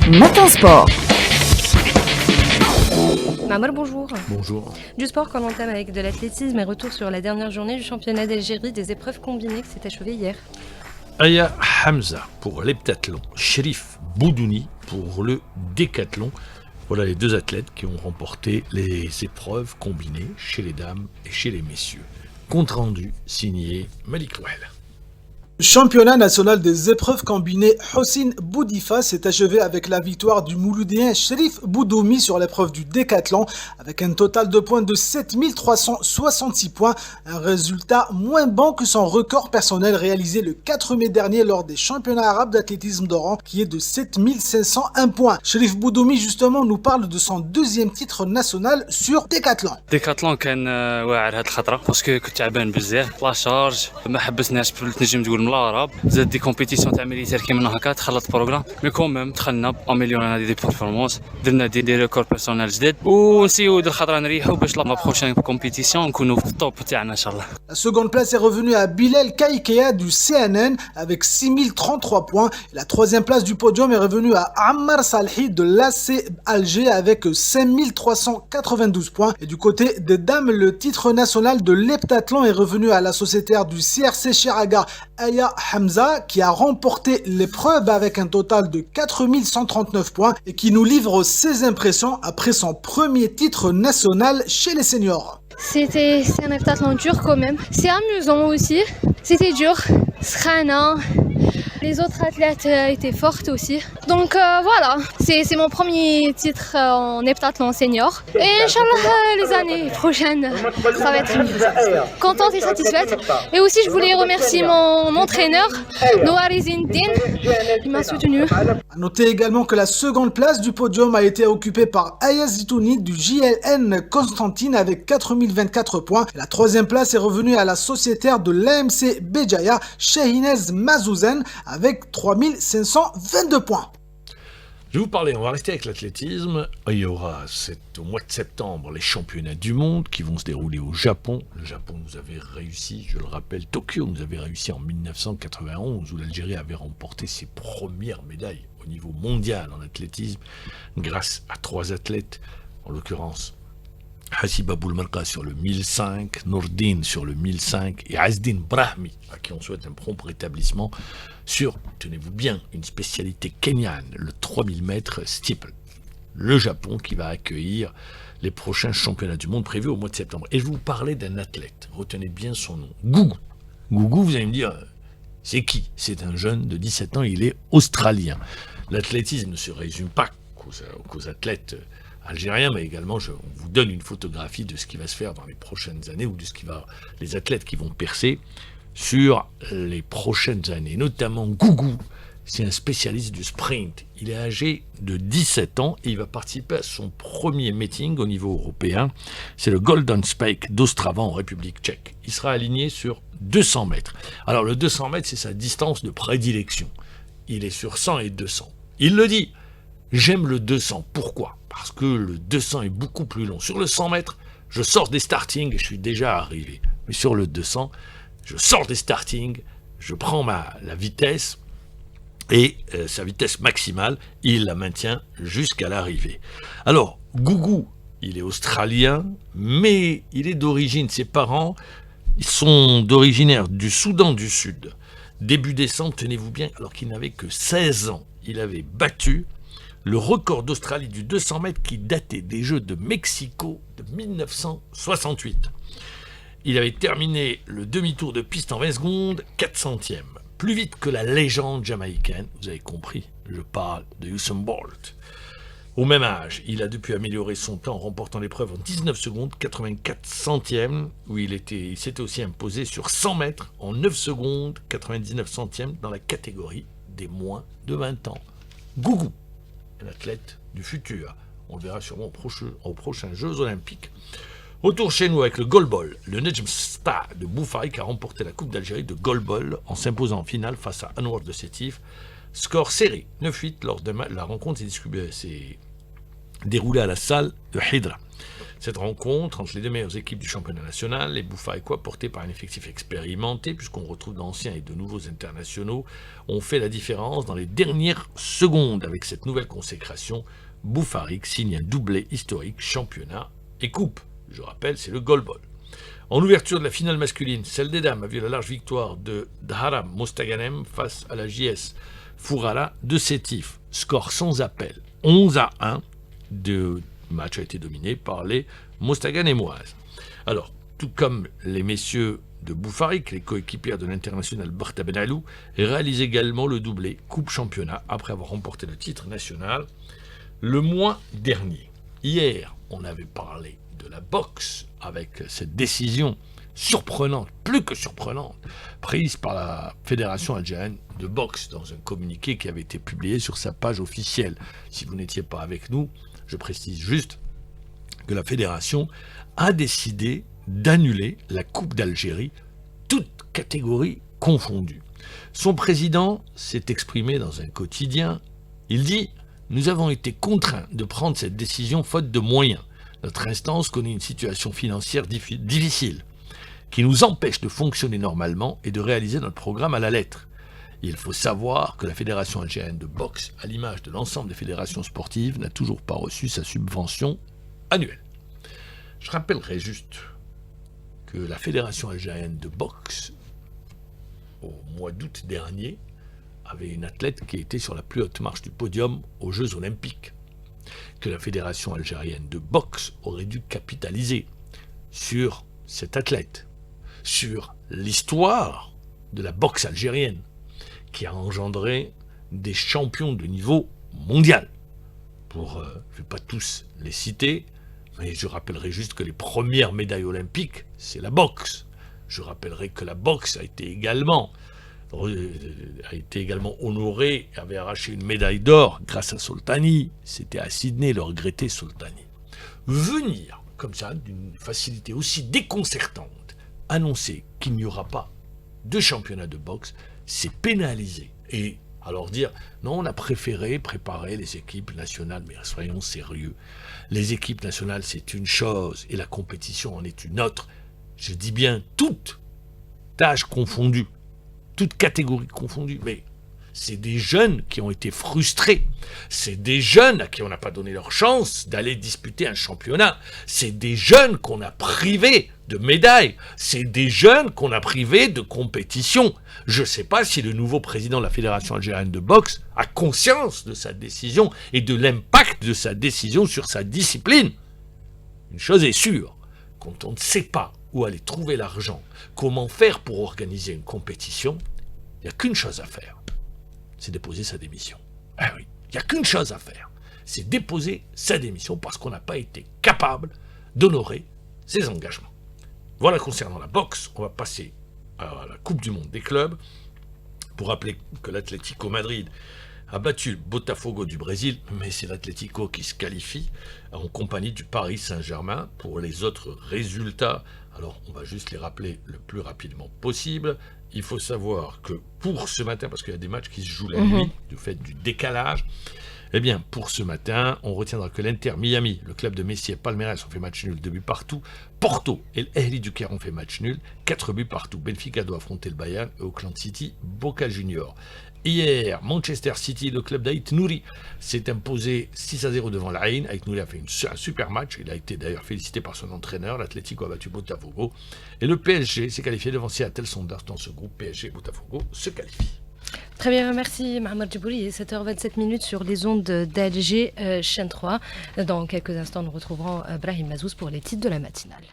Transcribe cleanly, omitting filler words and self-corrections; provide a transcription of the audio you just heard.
Matin Sport. Mamar, bonjour. Bonjour. Du sport qu'on entame avec de l'athlétisme et retour sur la dernière journée du championnat d'Algérie des épreuves combinées qui s'est achevée hier. Aya Hamza pour l'heptathlon, Cherif Boudouni pour le décathlon. Voilà les deux athlètes qui ont remporté les épreuves combinées chez les dames et chez les messieurs. Compte rendu signé Malik Louel. Le championnat national des épreuves combinées Hossein Boudifa s'est achevé avec la victoire du Mouloudien Cherif Boudoumi sur l'épreuve du décathlon avec un total de points de 7366 points, un résultat moins bon que son record personnel réalisé le 4 mai dernier lors des championnats arabes d'athlétisme d'Oran qui est de 7501 points. Cherif Boudoumi justement nous parle de son deuxième titre national sur décathlon. décathlon كان واعر هاد الخطره باسكو كنت تعبان بزاف لا شارج ما حبسناش تنجم تقول العرب زاد دي كومبيتيسيون تاع ميليتير كيما هكا تخلط بروغرام مي كوميم دخلنا اميليورنا دي بيرفورمانس درنا دي ريكورد بيرسونيل جداد ونسيو ديال الخطره نريحو باش لا بروشين كومبيتيسيون نكونوا في التوب تاعنا ان شاء الله. La seconde place est revenue à Bilal Kaikea du CNN avec 6033 points. La troisième place du podium est revenue à Ammar Salhi de l'AC Alger avec 5392 points. Et du côté des dames, le titre national de l'heptathlon est revenu à la sociétaire du CRC Cheraga, Aya Hamza, qui a remporté l'épreuve avec un total de 4139 points et qui nous livre ses impressions après son premier titre national chez les seniors. C'est un heptathlon dur quand même. C'est amusant aussi. C'était dur. Srana. Les autres athlètes étaient fortes aussi. Donc voilà, c'est mon premier titre en heptathlon senior. Et Inch'Allah, les années prochaines, ça va être mieux. Contente et satisfaite. Et aussi, je voulais remercier mon entraîneur, Noari Zindine. Il m'a soutenu. A noter également que la seconde place du podium a été occupée par Aya Zitouni du JLN Constantine avec 4024 points. La troisième place est revenue à la sociétaire de l'AMC Béjaïa, Shahinez Mazouzen, avec 3522 points. Je vais vous parler, on va rester avec l'athlétisme. Il y aura au mois de septembre les championnats du monde qui vont se dérouler au Japon. Le Japon nous avait réussi, je le rappelle, Tokyo nous avait réussi en 1991 où l'Algérie avait remporté ses premières médailles au niveau mondial en athlétisme grâce à 3 athlètes, en l'occurrence Hassiba Boulmarqa sur le 1005, Nourdine sur le 1005 et Azdin Brahmi, à qui on souhaite un prompt rétablissement sur, tenez-vous bien, une spécialité kenyane, le 3000 mètres steeple. Le Japon qui va accueillir les prochains championnats du monde prévus au mois de septembre. Et je vais vous parler d'un athlète, retenez bien son nom, Gougou. Gougou, vous allez me dire, c'est qui? C'est un jeune de 17 ans, il est australien. L'athlétisme ne se résume pas qu'aux athlètes algérien, mais également on vous donne une photographie de ce qui va se faire dans les prochaines années ou de les athlètes qui vont percer sur les prochaines années, notamment Gougou. C'est un spécialiste du sprint. Il est âgé de 17 ans et il va participer à son premier meeting au niveau européen. C'est le Golden Spike d'Ostrava en République tchèque. Il sera aligné sur 200 mètres. Alors le 200 mètres, c'est sa distance de prédilection. Il est sur 100 et 200. Il le dit. J'aime le 200. Pourquoi ? Parce que le 200 est beaucoup plus long. Sur le 100 mètres, je sors des startings et je suis déjà arrivé. Mais sur le 200, je sors des startings, je prends la vitesse et sa vitesse maximale, il la maintient jusqu'à l'arrivée. Alors, Gougou, il est australien, mais il est d'origine, ses parents, ils sont d'originaire du Soudan du Sud. Début décembre, tenez-vous bien, alors qu'il n'avait que 16 ans, il avait battu le record d'Australie du 200 mètres qui datait des Jeux de Mexico de 1968. Il avait terminé le demi-tour de piste en 20 secondes, 4 centièmes. Plus vite que la légende jamaïcaine, vous avez compris, je parle de Usain Bolt. Au même âge, il a depuis amélioré son temps en remportant l'épreuve en 19 secondes, 84 centièmes, où il s'était aussi imposé sur 100 mètres en 9 secondes, 99 centièmes dans la catégorie des moins de 20 ans. Gougou, un athlète du futur. On le verra sûrement aux prochains Jeux Olympiques. Retour chez nous avec le goalball. Le Nejm Star de Boufaï qui a remporté la Coupe d'Algérie de goalball en s'imposant en finale face à Anwar de Sétif. Score serré, 9-8 lors de la rencontre s'est déroulée à la salle de Hydra. Cette rencontre entre les deux meilleures équipes du championnat national, les Bouffaricquois, portés par un effectif expérimenté, puisqu'on retrouve d'anciens et de nouveaux internationaux, ont fait la différence dans les dernières secondes. Avec cette nouvelle consécration, Bouffarik signe un doublé historique, championnat et coupe. Je rappelle, c'est le Goal Ball. En ouverture de la finale masculine, celle des dames a vu la large victoire de Dharam Mostaganem face à la JS Fourala de Sétif. Score sans appel, 11-1 de le match a été dominé par les Mostaganemoises. Alors, tout comme les messieurs de Bouffarik, les coéquipiers de l'international Barta Benalou, réalisent également le doublé Coupe Championnat après avoir remporté le titre national le mois dernier. Hier, on avait parlé de la boxe avec cette décision surprenante, plus que surprenante, prise par la Fédération algérienne de boxe dans un communiqué qui avait été publié sur sa page officielle. Si vous n'étiez pas avec nous, je précise juste que la fédération a décidé d'annuler la Coupe d'Algérie, toutes catégories confondues. Son président s'est exprimé dans un quotidien. Il dit « Nous avons été contraints de prendre cette décision faute de moyens. Notre instance connaît une situation financière difficile qui nous empêche de fonctionner normalement et de réaliser notre programme à la lettre. Il faut savoir que la Fédération algérienne de boxe, à l'image de l'ensemble des fédérations sportives, n'a toujours pas reçu sa subvention annuelle. » Je rappellerai juste que la Fédération algérienne de boxe, au mois d'août dernier, avait une athlète qui était sur la plus haute marche du podium aux Jeux Olympiques. Que la Fédération algérienne de boxe aurait dû capitaliser sur cette athlète, sur l'histoire de la boxe algérienne, qui a engendré des champions de niveau mondial. Je ne vais pas tous les citer, mais je rappellerai juste que les premières médailles olympiques, c'est la boxe. Je rappellerai que la boxe a été également honorée, avait arraché une médaille d'or grâce à Soltani. C'était à Sydney, le regretté Soltani. Venir, comme ça, d'une facilité aussi déconcertante, annoncer qu'il n'y aura pas de championnat de boxe, c'est pénaliser. Et alors dire, non, on a préféré préparer les équipes nationales, mais soyons sérieux. Les équipes nationales, c'est une chose, et la compétition en est une autre. Je dis bien toutes tâches confondues, toutes catégories confondues, mais c'est des jeunes qui ont été frustrés. C'est des jeunes à qui on n'a pas donné leur chance d'aller disputer un championnat. C'est des jeunes qu'on a privés de médailles. C'est des jeunes qu'on a privés de compétition. Je ne sais pas si le nouveau président de la Fédération algérienne de boxe a conscience de sa décision et de l'impact de sa décision sur sa discipline. Une chose est sûre, quand on ne sait pas où aller trouver l'argent, comment faire pour organiser une compétition, il n'y a qu'une chose à faire. C'est déposer sa démission. Ah oui, il n'y a qu'une chose à faire, c'est déposer sa démission parce qu'on n'a pas été capable d'honorer ses engagements. Voilà concernant la boxe, on va passer à la Coupe du Monde des clubs pour rappeler que l'Atlético Madrid a battu le Botafogo du Brésil, mais c'est l'Atlético qui se qualifie en compagnie du Paris Saint-Germain. Pour les autres résultats, alors on va juste les rappeler le plus rapidement possible. Il faut savoir que pour ce matin, parce qu'il y a des matchs qui se jouent la nuit, du fait du décalage, eh bien, pour ce matin, on retiendra que l'Inter Miami, le club de Messi et Palmeiras ont fait match nul, 2 buts partout. Porto et l'Ahli du Caire ont fait match nul, 4 buts partout. Benfica doit affronter le Bayern et Auckland City, Boca Juniors. Hier, Manchester City, le club d'Ait Nouri, s'est imposé 6-0 devant l'Ain. Ait Nouri a fait un super match. Il a été d'ailleurs félicité par son entraîneur. L'Atlético a battu Botafogo. Et le PSG s'est qualifié devant Seattle Sounders. Dans ce groupe, PSG Botafogo se qualifie. Très bien, merci Mahmoud Djibouli. Il est 7h27 sur les ondes d'ALG chaîne 3. Dans quelques instants, nous retrouverons Brahim Mazouz pour les titres de la matinale.